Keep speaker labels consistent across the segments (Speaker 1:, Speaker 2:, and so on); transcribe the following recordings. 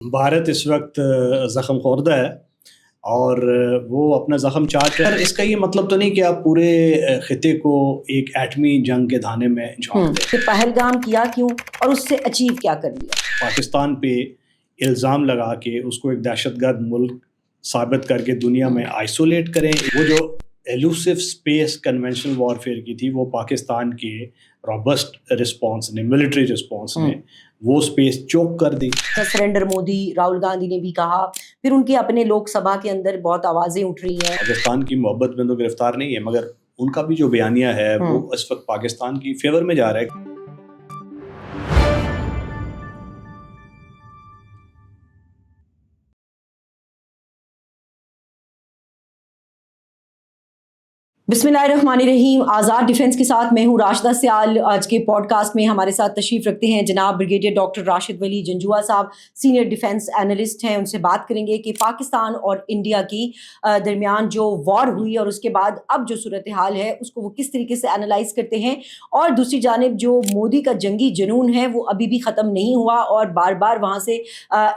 Speaker 1: भारत इस वक्त ज़ख्म ख़ोर्दा है और वो अपना ज़ख्म चाट रहा है। इसका ये मतलब तो नहीं कि आप पूरे ख़िते को एक एटमी जंग के धाने में झोंक दें।
Speaker 2: कि पहलगाम किया क्यों और उससे अचीव क्या कर लिया।
Speaker 1: पाकिस्तान पे इल्ज़ाम लगा के उसको एक दहशतगर्द मुल्क साबित करके दुनिया में आइसोलेट करें। वो जो एलूसिव स्पेस कन्वेंशनल वॉरफेयर की थी, वो पाकिस्तान के रॉबस्ट रिस्पॉन्स ने, मिलिट्री रिस्पॉन्स ने वो स्पेस चोक कर दी।
Speaker 2: सरेंडर मोदी, राहुल गांधी ने भी कहा, फिर उनके अपने लोकसभा के अंदर बहुत आवाजें उठ रही हैं।
Speaker 1: पाकिस्तान की मोहब्बत में तो गिरफ्तार नहीं है, मगर उनका भी जो बयानिया है वो इस वक्त पाकिस्तान की फेवर में जा रहा है।
Speaker 2: बिस्मिल्लाहिर्रहमानिर्रहीम। आज़ाद डिफेंस के साथ मैं हूँ राशिदा सियाल। आज के पॉडकास्ट में हमारे साथ तशरीफ़ रखते हैं जनाब ब्रिगेडियर डॉक्टर राशिद वली जंजुआ साहब, सीनियर डिफेंस एनालिस्ट हैं। उनसे बात करेंगे कि पाकिस्तान और इंडिया की दरमियान जो वॉर हुई और उसके बाद अब जो सूरत हाल है उसको वो किस तरीके से एनालाइज करते हैं, और दूसरी जानिब जो मोदी का जंगी जुनून है वो अभी भी ख़त्म नहीं हुआ और बार बार वहाँ से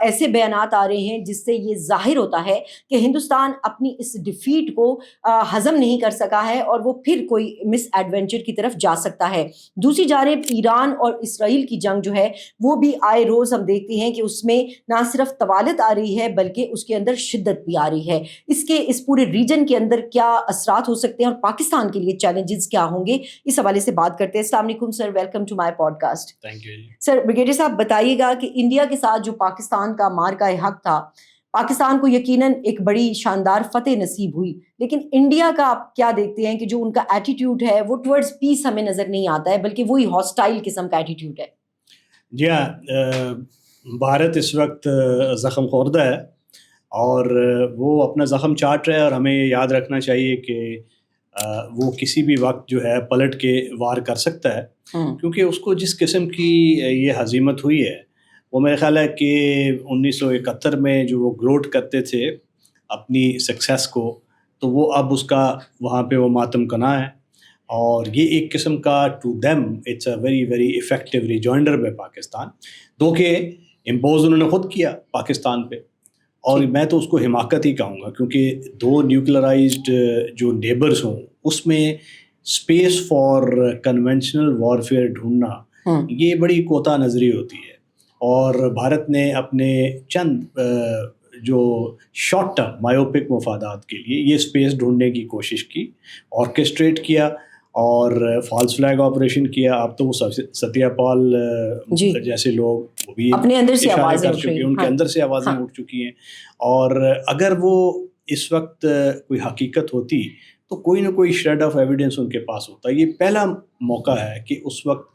Speaker 2: ऐसे बयानात आ रहे हैं जिससे ये ज़ाहिर होता है कि हिंदुस्तान अपनी इस डिफीट को हज़म नहीं कर सका है और वो फिर कोई मिस एडवेंचर की तरफ जा सकता है। दूसरी जानिब ईरान और इसराइल की जंग जो है वो भी आए रोज हम देखते हैं कि उसमें ना सिर्फ तवालत आ रही है बल्कि उसके अंदर शिद्दत भी आ रही है। इसके इस पूरे रीजन के अंदर क्या असरात हो सकते हैं और पाकिस्तान के लिए चैलेंजेस क्या होंगे, इस हवाले से बात करते हैं। अस्सलाम वालेकुम sir, welcome to my podcast.
Speaker 1: Thank you
Speaker 2: sir, brigadier साहब बताइएगा कि इंडिया के साथ जो पाकिस्तान का मार्का हक था, पाकिस्तान को यकीनन एक बड़ी शानदार फतेह नसीब हुई, लेकिन इंडिया का आप क्या देखते हैं कि जो उनका एटीट्यूड है वो टुवर्ड्स पीस हमें नज़र नहीं आता है बल्कि वही हॉस्टाइल किस्म का एटीट्यूड है।
Speaker 1: जी हाँ, भारत इस वक्त ज़ख्म ख़ोर्दा है और वो अपना ज़ख्म चाट रहा है, और हमें याद रखना चाहिए कि वो किसी भी वक्त जो है पलट के वार कर सकता है, क्योंकि उसको जिस किस्म की ये हज़ीमत हुई है वो मेरा ख़्याल है कि 1971 में जो वो ग्रोट करते थे अपनी सक्सेस को, तो वो अब उसका वहाँ पे वो मातम कना है। और ये एक किस्म का to them it's a very very effective rejoinder by Pakistan, दो कि इम्पोज उन्होंने ख़ुद किया पाकिस्तान पे, और मैं तो उसको हिमाकत ही कहूँगा, क्योंकि दो न्यूक्लियराइज्ड जो नेबर्स हों उसमें स्पेस फॉर कन्वेंशनल वॉरफेयर ढूंढना ये बड़ी कोता नज़री होती है। और भारत ने अपने चंद जो शॉर्ट टर्म मायोपिक मफादात के लिए ये स्पेस ढूंढने की कोशिश की, ऑर्केस्ट्रेट किया और फॉल्स फ्लैग ऑपरेशन किया। अब तो वो सत्यापाल जैसे लोग वो भी
Speaker 2: अपने अंदर से
Speaker 1: आवाज़ें उठ चुकी हैं, उनके अंदर से आवाज़ें उठ चुकी हैं। और अगर वो इस वक्त कोई हकीकत होती तो कोई ना कोई श्रेड ऑफ एविडेंस उनके पास होता। ये पहला मौका है कि उस वक्त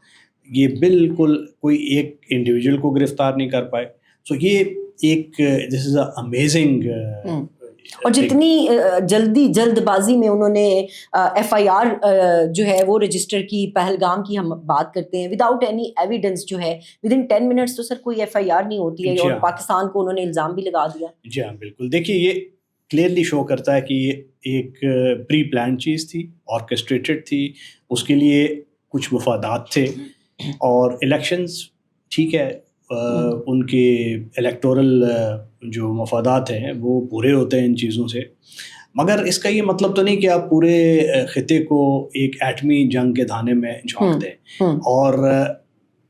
Speaker 1: ये बिल्कुल कोई एक इंडिविजुअल को गिरफ्तार नहीं कर पाए। सो ये एक दिस इज़ अमेजिंग।
Speaker 2: और जितनी जल्दबाजी में उन्होंने FIR जो है वो रजिस्टर की, पहलगाम की हम बात करते हैं, विदाउट एनी एविडेंस जो है विद इन 10 मिनट्स तो सर कोई FIR नहीं होती है, और पाकिस्तान को उन्होंने इल्ज़ाम भी लगा दिया।
Speaker 1: जी हाँ, बिल्कुल। देखिए, ये क्लियरली शो करता है कि ये एक प्री प्लान चीज़ थी, ऑर्केस्ट्रेटेड थी, उसके लिए कुछ मफादात थे। और इलेक्शंस ठीक है, उनके इलेक्टोरल जो मफादात हैं वो पूरे होते हैं इन चीज़ों से, मगर इसका ये मतलब तो नहीं कि आप पूरे ख़िते को एक एटमी जंग के धाने में झोंक दें। और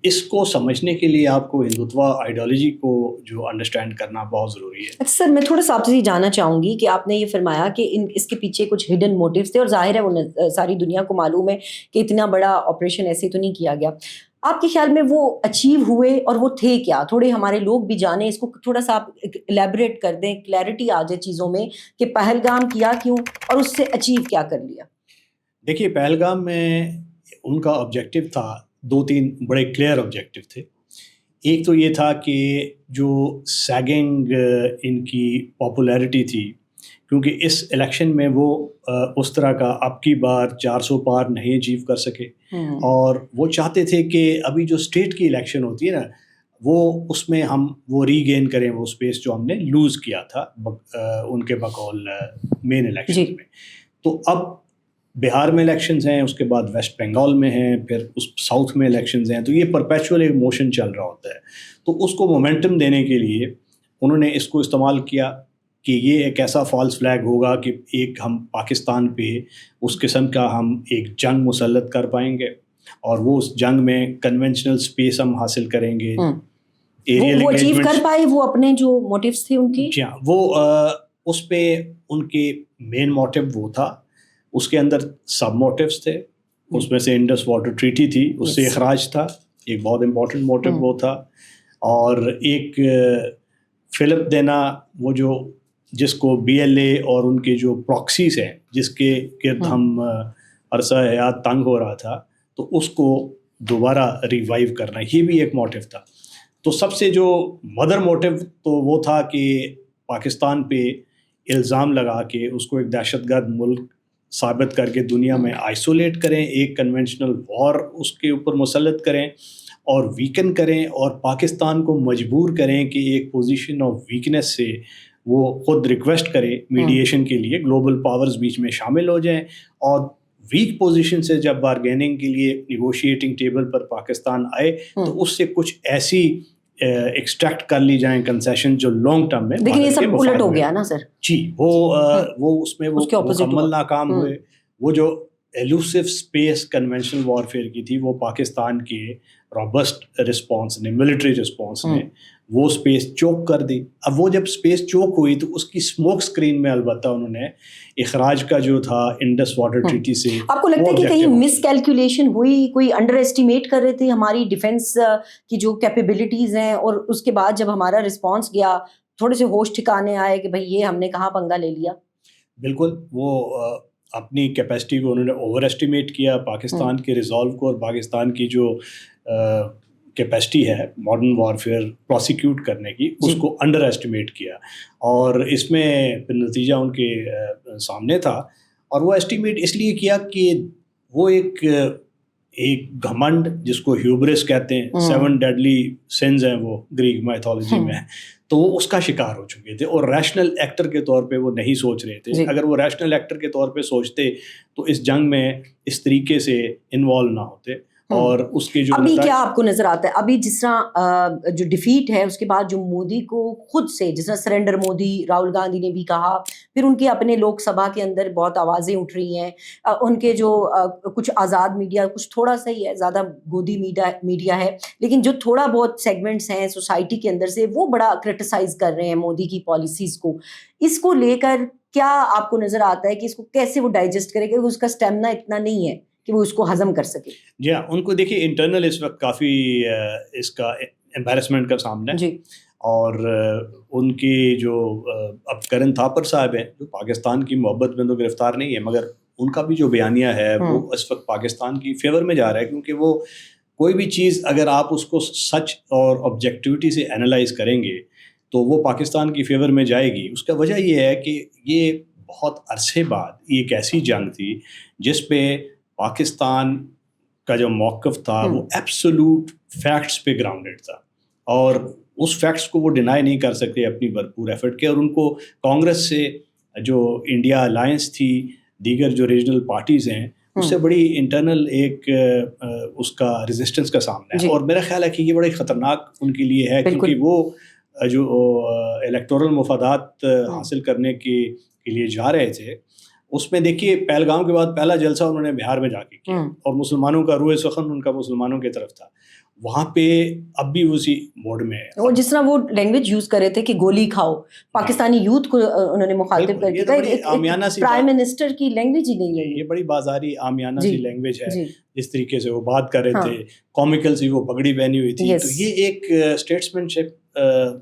Speaker 1: इसको समझने के लिए आपको हिंदुत्व आइडियोलॉजी को जो अंडरस्टैंड करना बहुत ज़रूरी है।
Speaker 2: अच्छा सर, मैं थोड़ा सा आपसे जानना चाहूँगी कि आपने ये फरमाया कि इसके पीछे कुछ हिडन मोटिव्स थे, और जाहिर है वो सारी दुनिया को मालूम है कि इतना बड़ा ऑपरेशन ऐसे तो नहीं किया गया। आपके ख्याल में वो अचीव हुए और वो थे क्या? थोड़े हमारे लोग भी जाने, इसको थोड़ा सा आप इलेबोरेट कर दें, क्लैरिटी आ जाए चीज़ों में कि पहलगाम किया क्यों और उससे अचीव क्या कर लिया।
Speaker 1: देखिए, पहलगाम में उनका ऑब्जेक्टिव था, 2-3 बड़े क्लियर ऑब्जेक्टिव थे। एक तो ये था कि जो सैगिंग इनकी पॉपुलैरिटी थी, क्योंकि इस इलेक्शन में वो उस तरह का अब की बार 400 पार नहीं अचीव कर सके, और वो चाहते थे कि अभी जो स्टेट की इलेक्शन होती है ना, वो उसमें हम वो रीगेन करें वो स्पेस जो हमने लूज़ किया था उनके बकौल मेन इलेक्शन में। तो अब बिहार में इलेक्शंस हैं, उसके बाद वेस्ट बंगाल में हैं, फिर उस साउथ में इलेक्शंस हैं, तो ये परपेचुअल एक मोशन चल रहा होता है। तो उसको मोमेंटम देने के लिए انہوں نے اس کو استعمال کیا کہ یہ ایک ایسا فالس فلیگ ہوگا کہ ایک ہم پاکستان پہ اس قسم کا ہم ایک جنگ مسلط کر پائیں گے، اور وہ اس جنگ میں کنونشنل سپیس ہم حاصل کریں گے،
Speaker 2: وہ اچیو کر پائے وہ اپنے جو موٹیوز تھے ان کی.
Speaker 1: جی ہاں، وہ اس پہ ان کے مین موٹیو وہ تھا. اس کے اندر سب موٹیوز تھے، اس میں سے انڈس واٹر ٹریٹی تھی، اس سے اخراج تھا، ایک بہت امپورٹنٹ موٹیو وہ تھا. اور ایک فلپ دینا، وہ جو جس کو BLA اور ان کے جو پراکسیز ہیں جس کے گرد ہم عرصہ حیات تنگ ہو رہا تھا، تو اس کو دوبارہ ریوائیو کرنا، یہ بھی ایک موٹیو تھا. تو سب سے جو مدر موٹیو تو وہ تھا کہ پاکستان پہ الزام لگا کے اس کو ایک دہشت گرد ملک ثابت کر کے دنیا میں آئسولیٹ کریں، ایک کنونشنل وار اس کے اوپر مسلط کریں اور ویکن کریں، اور پاکستان کو مجبور کریں کہ ایک پوزیشن آف ویکنیس سے وہ خود ریکویسٹ کرے میڈیشن کے لیے، گلوبل پاورز بیچ میں شامل ہو جائیں، اور ویک پوزیشن سے جب بارگیننگ کے لیے نیگوشیٹنگ ٹیبل پر پاکستان آئے تو اس سے کچھ ایسی ایکسٹریکٹ کر لی جائیں کنسیشن جو لانگ ٹرم میں.
Speaker 2: لیکن یہ سب الٹ ہو گیا نا سر.
Speaker 1: جی، وہ اس میں وہ مکمل ناکام ہوئے. وہ جو ایلوسو اسپیس کنونشنل وارفیئر کی تھی، وہ پاکستان کے روبسٹ رسپانس نے، ملٹری رسپانس نے وہ اسپیس چوک کر دی. اب وہ جب اسپیس چوک ہوئی تو اس کی اسموک اسکرین میں البتہ انہوں نے اخراج کا جو تھا انڈس واٹر ٹریٹی سے.
Speaker 2: آپ کو لگتا ہے کہ کہیں مس کیلکولیشن ہوئی، کوئی انڈر ایسٹیمیٹ کر رہے تھے ہماری ڈیفینس کی جو کیپیبلٹیز ہیں، اور اس کے بعد جب ہمارا رسپانس گیا تھوڑے سے ہوش ٹھکانے آئے کہ بھائی یہ ہم نے کہاں پنگا لے لیا؟
Speaker 1: بالکل، وہ اپنی کیپیسٹی کو انہوں نے اوور ایسٹیمیٹ کیا، پاکستان کے ریزالو کو، اور پاکستان کی جو کیپیسٹی ہے ماڈرن وارفیئر پروسیکیوٹ کرنے کی، اس کو انڈر ایسٹیمیٹ کیا. اور اس میں پھر نتیجہ ان کے سامنے تھا. اور وہ ایسٹیمیٹ اس لیے کیا کہ وہ ایک گھمنڈ جس کو ہیوبرس کہتے ہیں، 7 ڈیڈلی سنز ہیں وہ گریک میتھولوجی میں، تو وہ اس کا شکار ہو چکے تھے، اور ریشنل ایکٹر کے طور پہ وہ نہیں سوچ رہے تھے. اگر وہ ریشنل ایکٹر کے طور پہ سوچتے تو اس جنگ میں اس طریقے سے انوالو نہ ہوتے. اور اس کے جو
Speaker 2: ابھی کیا آپ کو نظر آتا ہے، ابھی جس طرح جو ڈیفیٹ ہے اس کے بعد جو مودی کو خود سے جس طرح سرنڈر مودی راہل گاندھی نے بھی کہا، پھر ان کے اپنے لوک سبھا کے اندر بہت آوازیں اٹھ رہی ہیں، ان کے جو کچھ آزاد میڈیا، کچھ تھوڑا سا ہی ہے، زیادہ گودی میڈیا ہے، لیکن جو تھوڑا بہت سیگمنٹس ہیں سوسائٹی کے اندر سے وہ بڑا کرٹیسائز کر رہے ہیں مودی کی پالیسیز کو. اس کو لے کر کیا آپ کو نظر آتا ہے کہ اس کو کیسے وہ ڈائجسٹ کرے گا؟ اس کا اسٹیمنا اتنا نہیں ہے کہ وہ اس کو ہضم کر سکے.
Speaker 1: جی ہاں، ان کو دیکھیے انٹرنل اس وقت کافی اس کا امبیرسمنٹ کا سامنا ہے. جی. اور ان کی جو اب کرن تھاپر صاحب ہیں، جو پاکستان کی محبت میں تو گرفتار نہیں ہے، مگر ان کا بھی جو بیانیہ ہے وہ اس وقت پاکستان کی فیور میں جا رہا ہے، کیونکہ وہ کوئی بھی چیز اگر آپ اس کو سچ اور آبجیکٹیوٹی سے انالائز کریں گے تو وہ پاکستان کی فیور میں جائے گی. اس کا وجہ یہ ہے کہ یہ بہت عرصے بعد ایک ایسی جنگ تھی جس پہ پاکستان کا جو موقف تھا وہ ایبسولوٹ فیکٹس پہ گراؤنڈڈ تھا، اور اس فیکٹس کو وہ ڈینائی نہیں کر سکتے اپنی بھرپور ایفرٹ کے. اور ان کو کانگریس سے جو انڈیا الائنس تھی، دیگر جو ریجنل پارٹیز ہیں، اس سے بڑی انٹرنل ایک اس کا ریزسٹنس کا سامنا ہے. اور میرا خیال ہے کہ یہ بڑی خطرناک ان کے لیے ہے، کیونکہ وہ جو الیکٹورل مفادات حاصل کرنے کے لیے جا رہے تھے، اس میں دیکھیے پہلگام کے بعد پہلا جلسہ انہوں نے بہار میں جا کے کیا، اور مسلمانوں کا روح سخن ان کا مسلمانوں کی طرف تھا. وہاں پہ اب بھی اسی موڈ میں ہے.
Speaker 2: اور جس طرح وہ لینگویج یوز کر رہے تھے کہ گولی کھاؤ، پاکستانی یوتھ کو انہوں نے مخاطب کر کے، پرائم منسٹر کی لینگویج ہی نہیں ہے.
Speaker 1: یہ بڑی بازاری عامیانہ سی لینگویج ہے، جس طریقے سے وہ بات کر رہے تھے، کامیکل سی وہ پگڑی پہنی ہوئی تھی. تو یہ ایک اسٹیٹسمین شپ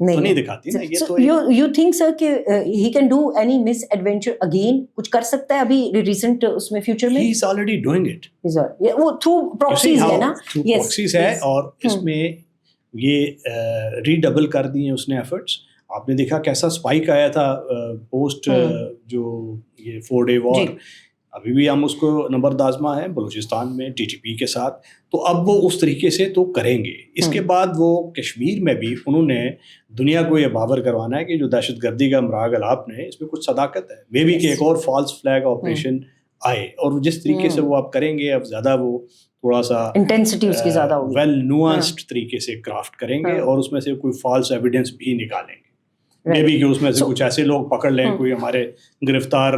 Speaker 1: نہیں دکھاتی نا. یہ تو
Speaker 2: یو تھنک سر کہ he can do any miss adventure again, کچھ کر سکتا ہے ابھی ریسنٹ اس میں فیوچر میں؟
Speaker 1: ہی از آلریڈی ڈوئنگ اٹ.
Speaker 2: وہ تھرو پراکسیز ہے نا،
Speaker 1: تھرو پراکسیز ہے، اور اس میں یہ ری ڈبل کر دی ہیں اس نے ایفرٹس. آپ نے دیکھا کیسا اسپائک آیا تھا پوسٹ جو یہ 4 ڈے وار. ابھی بھی ہم اس کو نبرد آزما ہے بلوچستان میں TTP کے ساتھ. تو اب وہ اس طریقے سے تو کریں گے. اس کے بعد وہ کشمیر میں بھی انہوں نے دنیا کو یہ باور کروانا ہے کہ جو دہشت گردی کا امراغ الاپ نے، اس میں کچھ صداقت ہے. مے بی کہ ایک اور فالس فلیگ آپریشن آئے، اور جس طریقے سے وہ آپ کریں گے، اب زیادہ وہ تھوڑا سا
Speaker 2: انٹینسٹی اس کی زیادہ ہوگی،
Speaker 1: ویل نوانسڈ طریقے سے کرافٹ کریں گے، اور اس میں سے کوئی فالس ایویڈنس بھی نکالیں گے. मे बी कि उसमें से कुछ ऐसे लोग पकड़ लें, कोई हमारे गिरफ्तार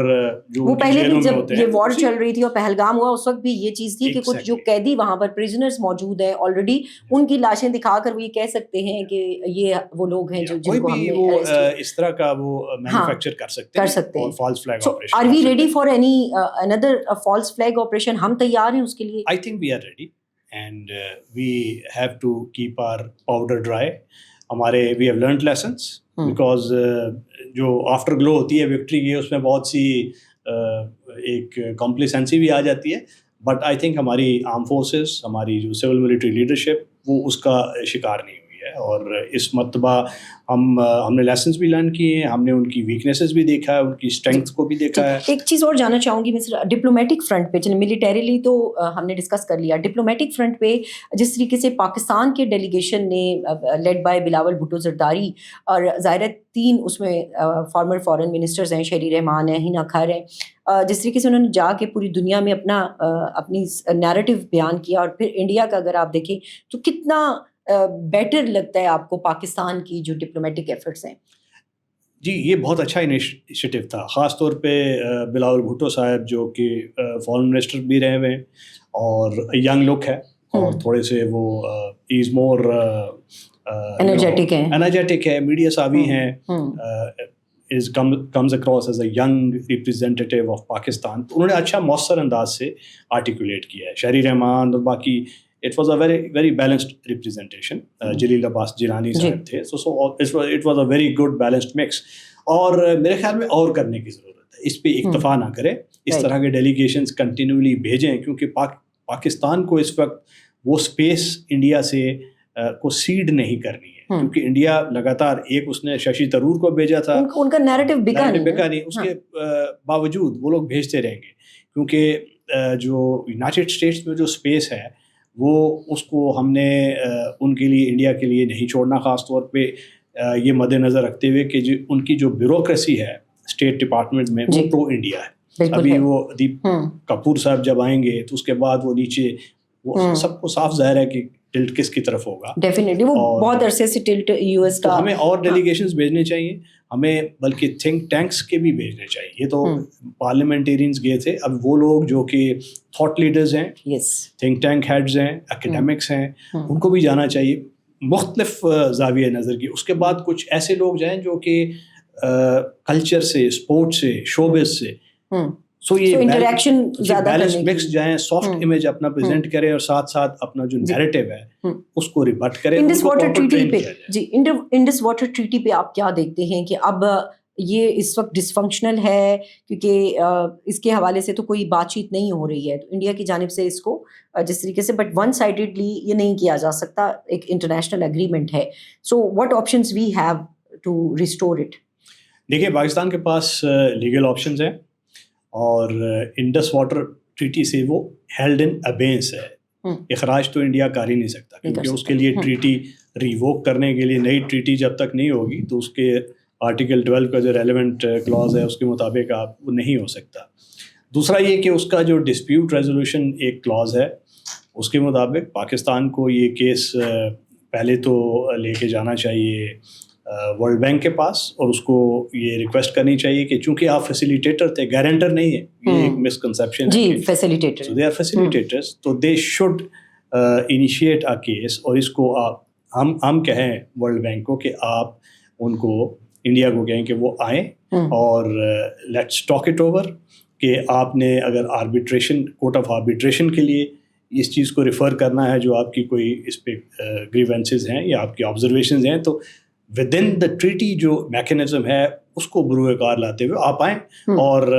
Speaker 1: जो
Speaker 2: वो पहले भी
Speaker 1: जेलों में
Speaker 2: जब
Speaker 1: होते
Speaker 2: ये
Speaker 1: हैं।
Speaker 2: वॉर चल रही थी और पहलगाम हुआ उस वक्त भी ये चीज थी कि कुछ जो
Speaker 1: Exactly.
Speaker 2: कैदी वहां पर प्रिजनर्स मौजूद हैं ऑलरेडी, उनकी लाशें दिखाकर वो ये कह सकते हैं कि ये वो लोग हैं जो
Speaker 1: कोई
Speaker 2: जिनको
Speaker 1: भी
Speaker 2: हमने
Speaker 1: वो
Speaker 2: arrest किया।
Speaker 1: इस तरह का वो मैन्युफैक्चर कर सकते हैं और false flag
Speaker 2: So,
Speaker 1: operation
Speaker 2: are
Speaker 1: कर
Speaker 2: we
Speaker 1: सकते
Speaker 2: ready
Speaker 1: हैं।
Speaker 2: for any another false flag operation? हम तैयार हैं उसके लिए?
Speaker 1: I think we are ready and we have to keep our powder dry. हमारे we have learned lessons because जो आफ्टर ग्लो होती है विक्ट्री की, उसमें बहुत सी एक कॉम्प्लिसेंसी भी आ जाती है, बट आई थिंक हमारी आर्म फोर्सेस, हमारी जो सिविल मिलिट्री लीडरशिप, वो उसका शिकार नहीं हुई है। और इस मर्तबा हमने लेसन्स भी लर्न किए हैं, हमने उनकी वीकनेसेस भी देखा है, उनकी स्ट्रेंथ को भी देखा है।
Speaker 2: एक चीज़ और जानना चाहूँगी मिस्टर, डिप्लोमेटिक फ्रंट पे, चलिए मिलिटरीली तो हमने डिस्कस कर लिया, डिप्लोमेटिक फ्रंट पे जिस तरीके से पाकिस्तान के डेलीगेशन ने लेड बाय बिलावल भुट्टो जरदारी, और ज़ाहिर है 3 उसमें फॉर्मर फॉरेन मिनिस्टर्स हैं, शहरी रहमान हैं, हिना खैर हैं, जिस तरीके से उन्होंने जाके पूरी दुनिया में अपनी नैरेटिव बयान किया, और फिर इंडिया का अगर आप देखें तो कितना बेटर लगता है आपको पाकिस्तान की जो डिप्लोमेटिक एफर्ट्स हैं?
Speaker 1: जी, ये बहुत अच्छा इनिशिएटिव था, ख़ास तौर पे बिलावल भुट्टो साहब जो कि फॉरेन मिनिस्टर भी रहे हुए हैं और यंग लुक है और थोड़े से वो इज़ मोर एनर्जेटिक है, मीडिया सावी हैं, comes across as a young representative of Pakistan. तो उन्होंने अच्छा मौसर अंदाज से आर्टिकुलेट किया है। शहरी रहमान और बाकी it was a very balanced representation. जलील अब्बास जिलानी साहब थे, so it was a very good balanced mix. और मेरे ख्याल में और करने की ज़रूरत है, इस पे इक्तफा ना करें, इस तरह के डेलीगेशंस कंटिन्यूली भेजें, क्योंकि पाकिस्तान को इस वक्त वो स्पेस इंडिया से को सीड नहीं करनी है, क्योंकि इंडिया लगातार उसने शशि थरूर को भेजा था,
Speaker 2: उनका नैरेटिव बिका नहीं,
Speaker 1: उसके बावजूद वो लोग भेजते रहेंगे, क्योंकि जो यूनाइटेड स्टेट्स में जो स्पेस है वो उसको हमने उनके लिए, इंडिया के लिए नहीं छोड़ना, ख़ास तौर पे ये मद्देनज़र रखते हुए कि जो उनकी जो ब्यूरोक्रेसी है स्टेट डिपार्टमेंट में वो प्रो इंडिया है। अभी वो दीप कपूर साहब जब आएंगे तो उसके बाद वो नीचे वो सबको साफ ज़ाहिर है कि टिल्ट किसकी तरफ होगा।
Speaker 2: डेफिनेटली वो बहुत अरसे से टिल्ट यूएस का।
Speaker 1: तो हमें और डेलीगेशंस भेजने चाहिए, हमें बल्कि थिंक टैंक्स के भी भेजने चाहिए। ये तो पार्लियामेंटेरियंस गए थे, अब वो लोग जो कि थॉट लीडर्स हैं, थिंक टैंक हेड्स हैं, एकेडमिक्स हैं, उनको भी जाना चाहिए मुख्तलिफ ज़ाविये नज़र की। उसके बाद कुछ ऐसे लोग जाएं जो कि कल्चर से, स्पोर्ट्स से, शोबिज़ से, सो ये
Speaker 2: इंटरेक्शन ज़्यादा
Speaker 1: बैलेंस मिक्स जाएं, सॉफ्ट इमेज अपना प्रेजेंट करें और साथ साथ अपना जो नैरेटिव है उसको रिबट करें।
Speaker 2: इंडस वाटर ट्रीटी पे जी, इंडस वाटर ट्रीटी पे आप क्या देखते हैं कि अब ये इस वक्त डिसफंक्शनल है, क्योंकि इसके हवाले से तो कोई बातचीत नहीं हो रही है, तो इंडिया की जानिब से इसको जिस तरीके से, बट वन साइडेडली ये नहीं किया जा सकता, एक इंटरनेशनल एग्रीमेंट है, so what options we have to restore it?
Speaker 1: देखिए, पाकिस्तान के पास लीगल ऑप्शंस हैं और इंडस वाटर ट्रीटी से वो हेल्ड इन अबेंस है, इखराज तो इंडिया कर ही नहीं सकता, क्योंकि उसके लिए ट्रीटी रिवोक करने के लिए नई ट्रीटी जब तक नहीं होगी तो उसके आर्टिकल 12 का जो रेलेवेंट क्लॉज है उसके मुताबिक आप वो नहीं हो सकता। दूसरा ये कि उसका जो डिस्प्यूट रेजोल्यूशन एक क्लॉज है, उसके मुताबिक पाकिस्तान को ये केस पहले तो लेके जाना चाहिए वर्ल्ड बैंक के पास और उसको ये रिक्वेस्ट करनी चाहिए कि चूंकि आप फैसिलिटेटर थे, गारंटर नहीं है, ये एक मिसकंसेप्शन है
Speaker 2: जी, facilitator,
Speaker 1: so they are facilitators, तो they should initiate a case और इसको आप हम कहें वर्ल्ड बैंक को कि आप उनको, इंडिया को कहें कि वो आए और लेट्स टॉक इट ओवर, कि आपने अगर आर्बिट्रेशन, कोर्ट ऑफ आर्बिट्रेशन के लिए इस चीज़ को रिफ़र करना है, जो आपकी कोई इस पे ग्रीवेंसेस हैं या आपकी ऑब्जर्वेशंस हैं, तो विद इन द ट्रीटी जो मैकेनिज्म है उसको बुरूकार लाते हुए आप आएँ, और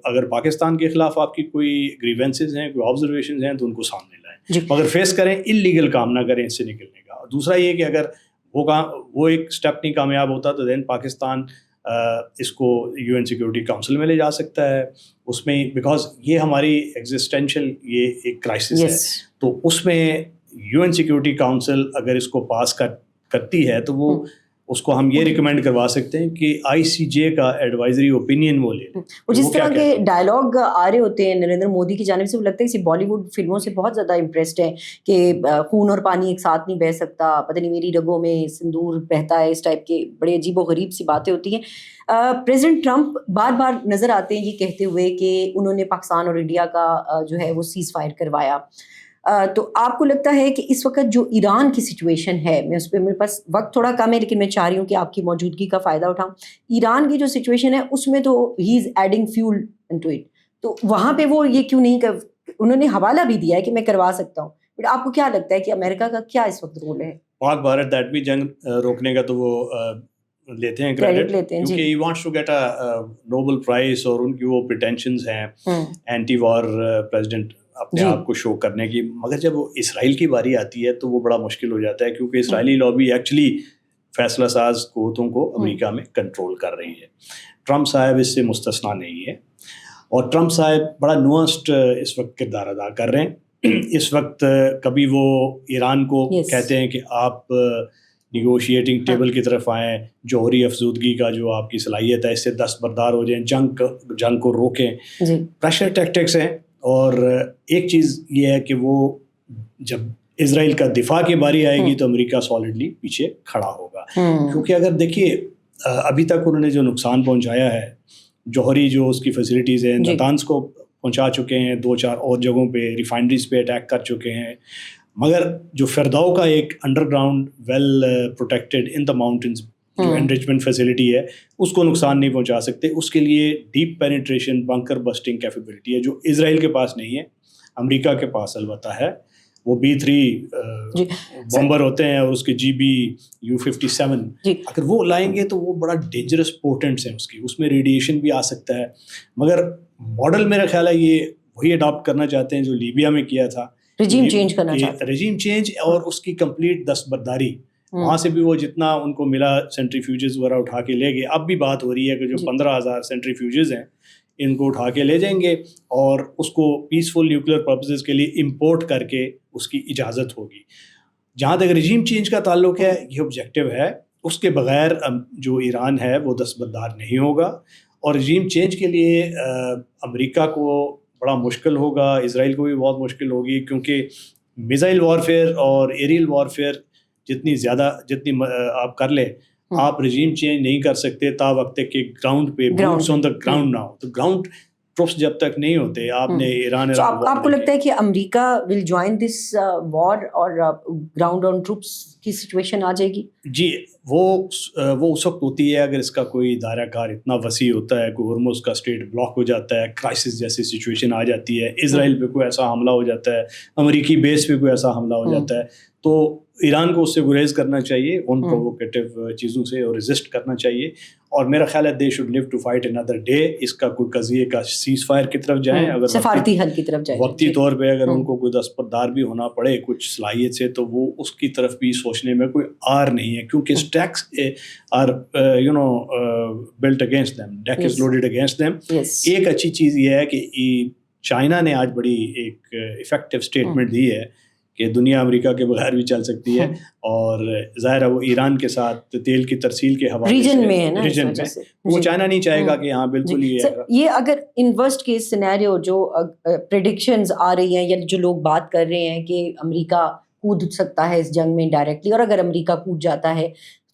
Speaker 1: अगर पाकिस्तान के ख़िलाफ़ आपकी कोई ग्रीवेंसेस हैं, कोई ऑब्जर्वेशंस हैं, तो उनको सामने लाएँ, मगर फेस करें, इलीगल काम ना करें इससे निकलने का। दूसरा ये कि अगर वो एक स्टेप नहीं कामयाब होता तो देन पाकिस्तान इसको यूएन सिक्योरिटी काउंसिल में ले जा सकता है, उसमें, बिकॉज ये हमारी एग्जिस्टेंशियल ये एक क्राइसिस है, तो उसमें यूएन सिक्योरिटी काउंसिल अगर इसको पास करती है तो वो اس کو ہم یہ ریکمینڈ کروا سکتے ہیں کہ ICJ کا ایڈوائزری اوپینین وہ لے لیں.
Speaker 2: وہ جس طرح کے ڈائلاگ آ رہے ہوتے ہیں نریندر مودی کی جانب سے، وہ لگتا ہے کسی بالی ووڈ فلموں سے بہت زیادہ امپریسڈ ہیں کہ خون اور پانی ایک ساتھ نہیں بہہ سکتا، پتہ نہیں میری رگوں میں سندور بہتا ہے، اس ٹائپ کے بڑے عجیب و غریب سی باتیں ہوتی ہیں. پریزیڈنٹ ٹرمپ بار بار نظر آتے ہیں یہ کہتے ہوئے کہ انہوں نے پاکستان اور انڈیا کا جو ہے وہ سیز فائر کروایا. تو آپ کو لگتا ہے کہ اس وقت جو ایران کی سچویشن ہے، میں اس پہ، میرے پاس وقت تھوڑا کم ہے لیکن میں چاہ رہی ہوں کہ آپ کی موجودگی کا فائدہ اٹھاؤں، ایران کی جو سچویشن ہے اس میں تو he is adding fuel into it, تو وہاں پہ وہ یہ کیوں نہیں انہوں نے حوالہ بھی دیا ہے کہ میں کروا سکتا ہوں، بٹ آپ کو کیا لگتا ہے کہ امریکہ کا کیا اس وقت رول ہے؟
Speaker 1: پاک بھارت دیٹ بھی جنگ روکنے کا تو وہ لیتے ہیں کریڈٹ
Speaker 2: لیتے ہیں
Speaker 1: کیونکہ he wants to get a Nobel prize, اور ان کی وہ پریٹینشنز ہیں اینٹی وار پریزیڈنٹ اپنے آپ کو شو کرنے کی. مگر جب وہ اسرائیل کی باری آتی ہے تو وہ بڑا مشکل ہو جاتا ہے، کیونکہ اسرائیلی لابی ایکچولی فیصلہ ساز قوتوں کو امریکہ میں کنٹرول کر رہی ہے. ٹرمپ صاحب اس سے مستثنا نہیں ہے، اور ٹرمپ صاحب بڑا نوانسڈ اس وقت کردار ادا کر رہے ہیں. اس وقت کبھی وہ ایران کو کہتے ہیں کہ آپ نیگوشیٹنگ ٹیبل کی طرف آئیں، جوہری افزودگی کا جو آپ کی صلاحیت ہے اس سے دستبردار ہو جائیں، جنگ کو روکیں. پریشر ٹیکٹکس ہیں. اور ایک چیز یہ ہے کہ وہ جب اسرائیل کا دفاع کی باری آئے گی تو امریکہ سالڈلی پیچھے کھڑا ہوگا، کیونکہ اگر دیکھیے ابھی تک انہوں نے جو نقصان پہنچایا ہے، جوہری جو اس کی فیسلٹیز ہیں، نتانز کو پہنچا چکے ہیں، 2-4 اور جگہوں پہ ریفائنریز پہ اٹیک کر چکے ہیں، مگر جو فرداؤ کا ایک انڈر گراؤنڈ ویل پروٹیکٹڈ ان دا ماؤنٹینز جو انریچمنٹ فیسلٹی ہے اس کو نقصان نہیں پہنچا سکتے. اس کے لیے ڈیپ پینیٹریشن بنکر بسٹنگ کیپیبلٹی ہے جو اسرائیل کے پاس نہیں ہے، امریکہ کے پاس البتہ ہے. وہ B-3 بمبر ہوتے ہیں اور اس کے GBU-57 اگر وہ لائیں گے تو وہ بڑا ڈینجرس پورٹنٹس ہیں اس میں ریڈیشن بھی آ سکتا ہے. مگر ماڈل میرا خیال ہے یہ وہی اڈاپٹ کرنا چاہتے ہیں جو لیبیا میں کیا تھا،
Speaker 2: رجیم چینج کرنا چاہتے ہیں،
Speaker 1: رجیم چینج اور اس کی کمپلیٹ دستبرداری. وہاں سے بھی وہ جتنا ان کو ملا سینٹریفیوجز وغیرہ اٹھا کے لے گئے. اب بھی بات ہو رہی ہے کہ جو 15,000 سینٹریفیوجز ہیں ان کو اٹھا کے لے جائیں گے اور اس کو پیسفل نیوکلیر پرپسز کے لیے امپورٹ کر کے اس کی اجازت ہوگی. جہاں تک رجیم چینج کا تعلق ہے یہ آبجیکٹو ہے، اس کے بغیر جو ایران ہے وہ دستبردار نہیں ہوگا. اور رجیم چینج کے لیے امریکہ کو بڑا مشکل ہوگا، اسرائیل کو بھی بہت مشکل ہوگی، کیونکہ میزائل وارفیئر اور ایریل وارفیئر جتنی آپ کر لیں آپ رجیم چینج نہیں کر سکتے تا وقت کہ گراؤنڈ پہ بوٹس آن دا گراؤنڈ نہ ہو. تو گراؤنڈ ٹروپس جب تک نہیں ہوتے آپ نے ایران
Speaker 2: آپ کو لگتا ہے کہ امریکہ ول جوائن دس وار اور گراؤنڈ آن ٹروپس کی سچویشن آ جائے گی؟
Speaker 1: جی وہ اس وقت ہوتی ہے اگر اس کا کوئی دائرہ کار اتنا وسیع ہوتا ہے، کوئی ہرمز کا اسٹریٹ بلاک ہو جاتا ہے، کرائسس جیسی سچویشن آ جاتی ہے، اسرائیل پہ کوئی ایسا حملہ ہو جاتا ہے، امریکی بیس پہ کوئی ایسا حملہ ہو جاتا ہے، تو ایران کو اس سے گریز کرنا چاہیے ان پرووکیٹو چیزوں سے اور ریزسٹ کرنا چاہیے. اور میرا خیال ہے they should live to fight another day. اس کا کوئی قضیے کا سیز فائر کی طرف جائیں، اگر
Speaker 2: سفارتی حل کی طرف جائیں،
Speaker 1: وقتی طور پہ اگر ان کو کوئی دستبردار بھی ہونا پڑے کچھ صلاحیت سے تو وہ اس کی طرف بھی سوچنے میں کوئی آر نہیں ہے، کیونکہ stakes are built against them, deck is loaded against them. ایک اچھی چیز یہ ہے کہ چائنا نے آج بڑی ایک افیکٹو اسٹیٹمنٹ دی ہے کہ دنیا امریکہ کے بغیر بھی چل سکتی ہے، اور ظاہر ہے وہ ایران کے ساتھ تیل کی ترسیل کے حوالے
Speaker 2: ریجن میں ہے نا،
Speaker 1: ریجن میں وہ چائنا نہیں چاہے گا کہ ہاں بالکل
Speaker 2: یہ اگر ان ورسٹ کیس سینیریو جو پریڈکشنز آ رہی ہیں یا جو لوگ بات کر رہے ہیں کہ امریکہ کود سکتا ہے اس جنگ میں ڈائریکٹلی، اور اگر امریکہ کود جاتا ہے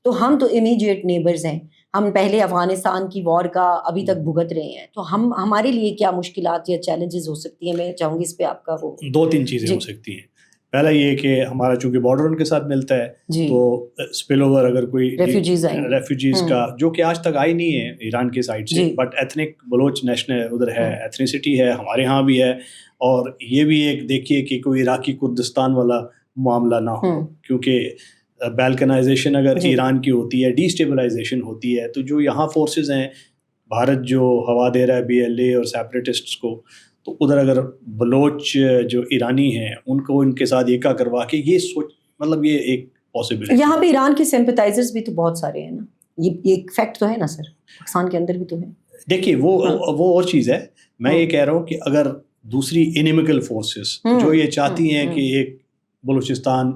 Speaker 2: تو ہم تو امیڈیٹ نیبرز ہیں، ہم پہلے افغانستان کی وار کا ابھی تک بھگت رہے ہیں، تو ہمارے لیے کیا مشکلات یا چیلنجز ہو سکتی ہیں؟ میں چاہوں گی اس پہ آپ کا وہ
Speaker 1: 2-3 چیزیں ہو سکتی ہیں. پہلا یہ کہ ہمارا چونکہ بارڈر ان کے ساتھ ملتا ہے تو اسپل اوور اگر کوئی ریفیوجیز کا جو کہ آج تک آئی نہیں ہے ایران کے سائڈ سے، بٹ ایتھنک بلوچ نیشنل ادھر ہے، ایتھنیسٹی ہے ہمارے ہاں بھی ہے. اور یہ بھی ایک دیکھیے کہ کوئی عراقی کردستان والا معاملہ نہ ہو، کیونکہ بیلکنائزیشن اگر ایران کی ہوتی ہے، ڈی اسٹیبلائزیشن ہوتی ہے، تو جو یہاں فورسز ہیں بھارت جو ہوا دے رہا ہے BLA اور سیپریٹسٹس کو، تو ادھر اگر بلوچ جو ایرانی ہیں ان کو ان کے ساتھ ایکا کروا کے یہ سوچ، مطلب یہ ایک پاسبل ہے.
Speaker 2: یہاں پہ ایران کے سمپتائزرز بھی تو بہت سارے ہیں نا، یہ ایک فیکٹ تو ہے نا سر، پاکستان کے اندر بھی تو ہے.
Speaker 1: دیکھیے وہ اور چیز ہے. میں یہ کہہ رہا ہوں کہ اگر دوسری انیمیکل فورسز جو یہ چاہتی ہیں کہ ایک بلوچستان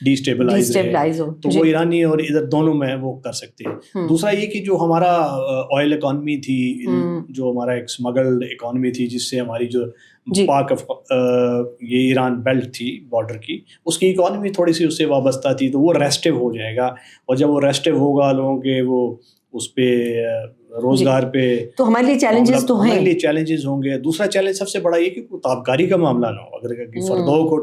Speaker 1: डिस्टेबलाइज हो, तो वो ईरानी और इधर दोनों में वो कर सकते हैं। दूसरा ये कि जो हमारा ऑयल इकॉनमी थी, जो हमारा एक स्मगल्ड इकॉनमी थी, जिससे हमारी जो पाक ये ईरान बेल्ट थी बॉर्डर की, उसकी इकॉनमी थोड़ी सी उससे वाबस्ता थी, तो वो रेस्टिव हो जाएगा। और जब वो रेस्टिव होगा, लोगों के वो उस पे रोजगार पे, तो हमारे लिए चैलेंजेस तो हैं, हमारे लिए चैलेंजेस होंगे। दूसरा चैलेंज सबसे बड़ा ये कि कोई ताबकारी का मामला ना हो। अगर फर्दों को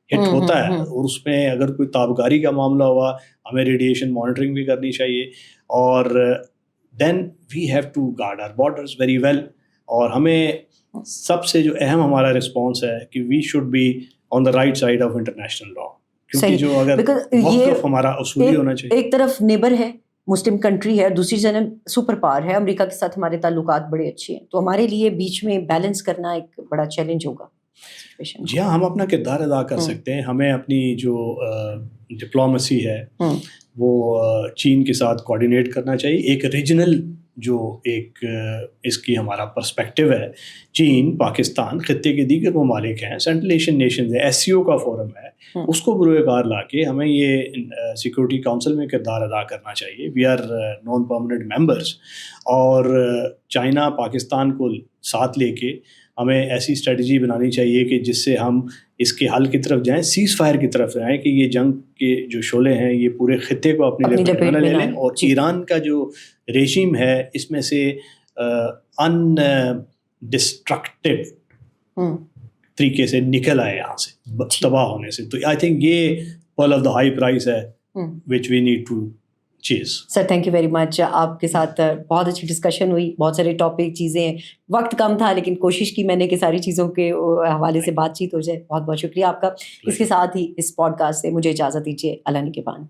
Speaker 1: हिट होता है और उसमें अगर कोई ताबकारी का मामला हुआ, हमें रेडिएशन मॉनिटरिंग भी करनी चाहिए। और then we have to guard our borders very well. और हमें सबसे जो अहम हमारा रिस्पॉन्स है कि we should be on the right side of international law, क्योंकि जो अगर वक़्फ़ हमारा उसूली होना चाहिए।
Speaker 2: एक तरफ नेबर है, मुस्लिम कंट्री है, दूसरी जानब सुपर पावर है, अमेरिका के साथ हमारे ताल्लुकात बड़े अच्छे हैं, तो हमारे लिए बीच में बैलेंस करना एक बड़ा चैलेंज होगा।
Speaker 1: जी हाँ, हम अपना किरदार अदा कर सकते हैं। हमें अपनी जो डिप्लोमेसी है वो चीन के साथ कोऑर्डिनेट करना चाहिए। एक रीजनल जो एक इसकी हमारा पर्सपेक्टिव है, चीन, पाकिस्तान, खत्ते के दीगर ममालिक हैं, सेंट्रल एशियन नेशंस है, SCO का फोरम है, उसको बुरोकार ला के हमें ये सिक्योरिटी काउंसिल में किरदार अदा करना चाहिए। We are non permanent members. और चाइना, पाकिस्तान को साथ लेके हमें ऐसी स्ट्रेटजी बनानी चाहिए कि जिससे हम इसके हल की तरफ जाएं, सीज़ फायर की तरफ जाएं, कि ये जंग के जो शोले हैं ये पूरे खित्ते को अपनी लपेट में ले लें। और ईरान का जो रेजिम है इसमें से अनडिस्ट्रक्टिव तरीके से निकल आए यहाँ से तबाह होने से। तो आई थिंक ये pearl of the high price है which we need to seize.
Speaker 2: Sir thank you very much. आपके साथ बहुत अच्छी डिस्कशन हुई, बहुत सारे टॉपिक, चीज़ें, वक्त कम था लेकिन कोशिश की मैंने कि सारी चीज़ों के हवाले से बातचीत हो जाए। बहुत बहुत शुक्रिया आपका। इसके साथ ही इस पॉडकास्ट से मुझे इजाज़त दीजिए। अल्लाह निगहबान।